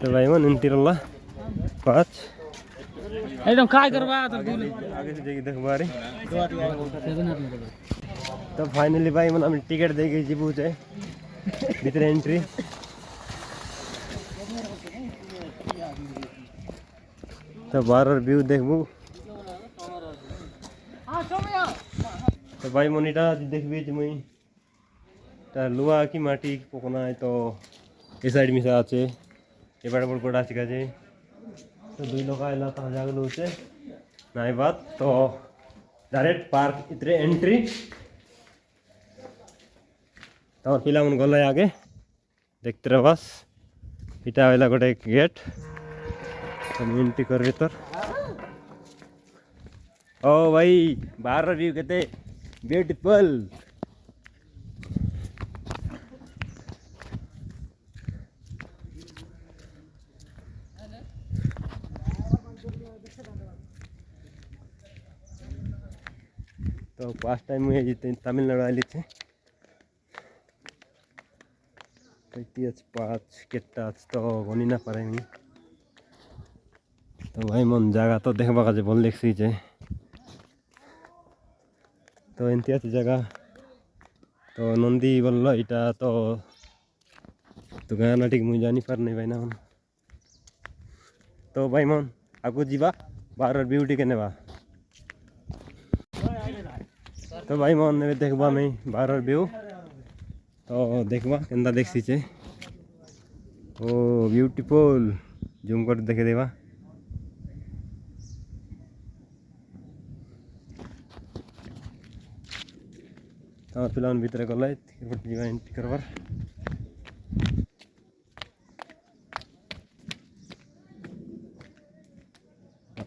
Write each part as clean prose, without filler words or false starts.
तो भाई मन इंतिरल्ला 5 एकदम काय करवा आगे से देखिए देख बारी तो फाइनली भाई मन हम टिकट दे के जीबू छे भीतर एंट्री तो बाहर व्यू देखबू तो भाई मनीटा देखबी जे मुई ता लुआ की माटी पोकना है तो এই সাইড মিশা আছে এবারে বড় বড় আছে কাজে তো দুই লোক আইলা তা জাগলো হচ্ছে নাই বাত তো डायरेक्ट पार्क इतरे एंट्री तो पिला मन गले आगे देखते रह बस इटा वाला गोटे गेट तो एंट्री कर भीतर ओ भाई बाहर व्यू केते ब्यूटीफुल तो फर्स्ट टाइम मुझे जीते तमिलनाडु आली छे पाँच केटा तो गनी ना पारे मी तो भाई मन जगह तो देखबा का भल देखसी छे तो एंती जगह तो नंदी बोल इटा तो गाना ठीक मुझे जानी पार नहीं भाई ना मन तो भाई मन आगु जीवा बाहर ब्यूटी के नेबा तो भाई मन ने देखबा मैं बाहर व्यू तो देखबा केंदा देखसी छे ओ ब्यूटीफुल जूम कर देखे देबा तो पिलान भीतर गले जीवा एंट्री करबार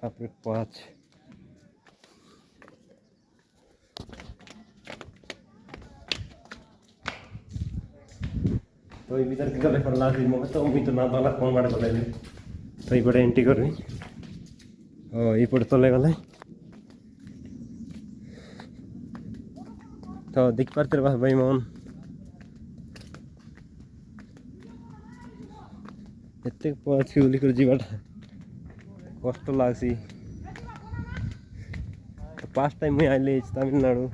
आपरे 5 तो ये भीतर गले पड़ला फिर मो तो मी तो ना बाला कौन बाड़ गले तो ये बड़े एंट्री करनी ओ ये पड़ तो ले गले तो देख पारते बस भाई मन एते पछी उली कर जीवाटा कष्ट लागसी तो फर्स्ट टाइम मैं आइले तमिलनाडु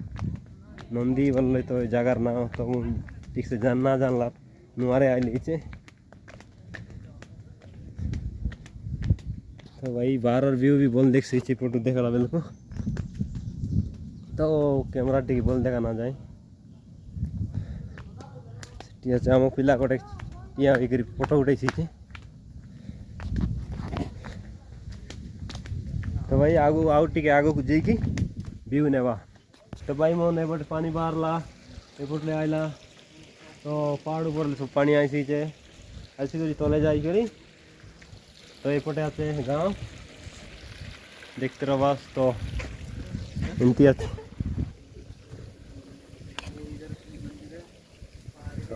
नंदी बोल तो जगार ना तो ठीक से जान ना जानला नुआरे आइले तो भाई बाहर व्यू भी बोल देख सी फोटो देखला बेल को तो कैमरा टी बोल देखा ना जाए आम पिला गोटे या फोटो उठे तो भाई आगु आउ टी आगु को जी व्यू नेबा तो भाई मन एपटे पानी बाहरला एपटे आइला तो पहाड़ ऊपर सब पानी आईसी करी तले जाई करी तो एपटे आते गाँव देखते रह बस तो एमती आते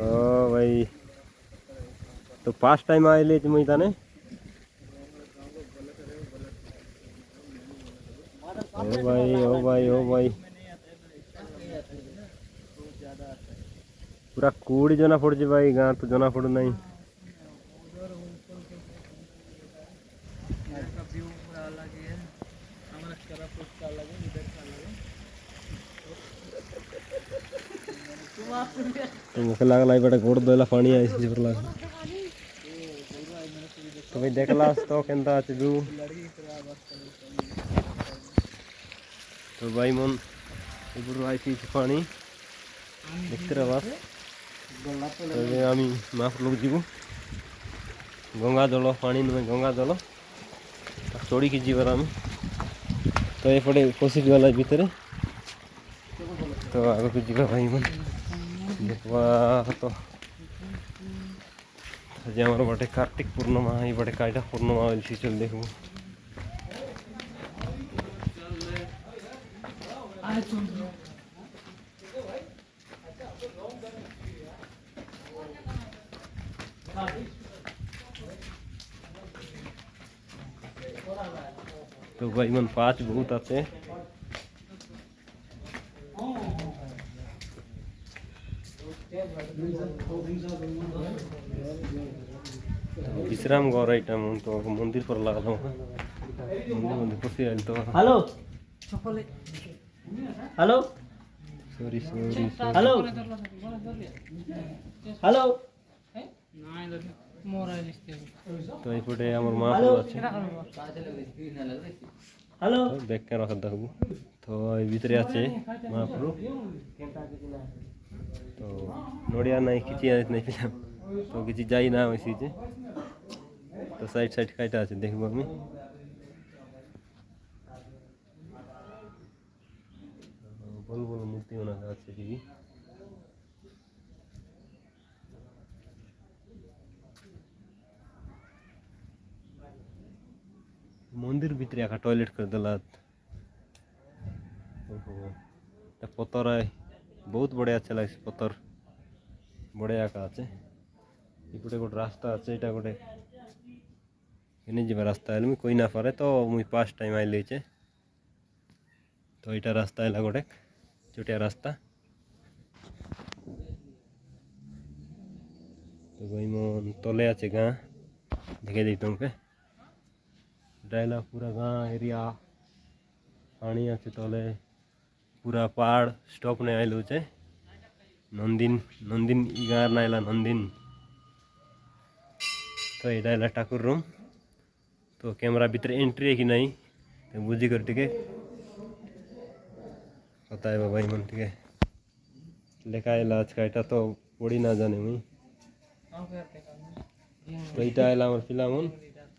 ओ भाई तो फर्स्ट टाइम आइले मुई ताने ओ भाई ओ भाई ओ भाई पूरा कूड़ी जना पड़े भाई गाँ तो जना पड़ू नहीं तो मुझे लगला बड़ा गोड़ देला पानी आई जोर लग तो भाई देखला तो केंदा আছে व्यू तो भाई मन ऊपर आईसी पानी देखते रह बस আমি মাছ লোক যাব গঙ্গা জল পানি নুয়ে গঙ্গা জল চড়িকি যাবার আমি তো এপটে পশি গলা ভিতরে তো আগে যা ভাই মন দেখবা তো যে আমার বটে কার্তিক পূর্ণিমা এই বটে কাইটা পূর্ণিমা বলছি চল দেখব तो भाई मन 5 बहुत आते तो विश्राम घर ये तो मंदिर पर लगा मंदिर पसी आइल तो hello hello sorry sorry hello hello तो এইপটে আমার মহাপ্রভু আছে हेलो ব্যাক ক্যামেরা রাখা দেখবো তো এই ভিতরে আছে মহাপ্রভু তো নড়িয়া নাই কিছু নাই পেলাম তো কিছু যাই না হয়েছি যে তো সাইড সাইড কাইটা আছে দেখবো আমি বল বল মূর্তি মনে আছে দিবি मंदिर भीतर आखा टॉयलेट कर दिलात पत्थर है बहुत बढ़िया अच्छा लगे पत्थर बढ़िया आका আছে इपटे गोटे रास्ता আছে এটা গোটে এনে যাবার রাস্তা আমি কই না পারে তো মুই ফার্স্ট টাইম আইলেছে তো এটা রাস্তা এলা গোটে ছোটিয়া রাস্তা তো ভাই মন তলে আছে গা দেখে দিই তোমাকে डायला पूरा गाँव एरिया पानी आछे तले पूरा पहाड़ स्टॉप ने आइलु छे नंदिन नंदिन ई गाँव नाइला नंदिन तो ये डायला ठाकुर रूम तो कैमरा भीतर एंट्री है कि नहीं तो बुझी कर टिके पता है बाबा मन टिके लेखा इलाज का इटा तो पड़ी ना जाने मुई तो इटा आइला हमर फिलामन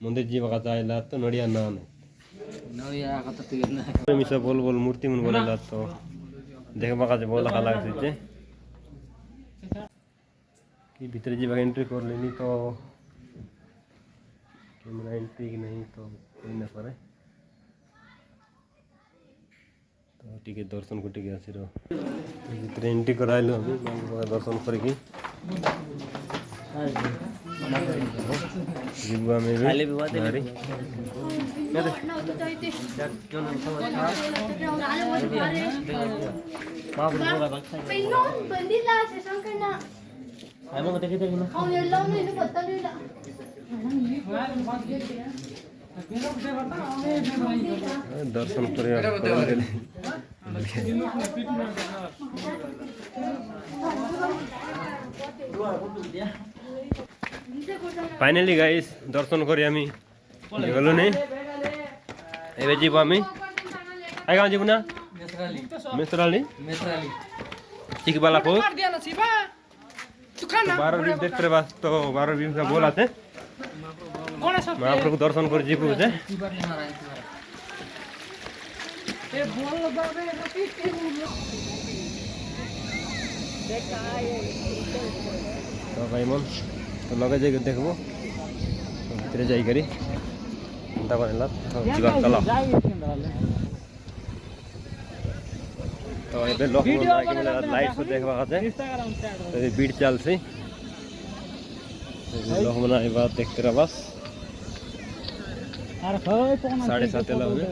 मंदिर जी बगा आइला तो नड़िया ना मिसा बोल बोल मूर्ति मन बोलेला तो देख बगा जे बोला लाग से कि भीतर जी बगा एंट्री कर लेनी तो कैमरा एंट्री की नहीं तो कोई ना पारे तो ठीक है दर्शन को ठीक है आसिरो भीतर एंट्री कराइलो अभी दर्शन करके जिब्बा में भी खाली विवाद है दर्शन फाइनली गाइस दर्शन करी आमी गलो नहीं एबे जीव आमी आइ गाँव जीव ना मेसराली चिकबालापुर 12 दिन देखते बस तो 12 दिन का बोला थे महाप्रभु दर्शन कर जीव जे तो भाई मन तो लगे जाए देखबो भीतर जाई करी चिंता करेला तो जीवा चलो तो एबे लोक लाइट से देखबा खाते तो बीट चलसी लोक मना ए बात देखते रह बस 7:30 लगे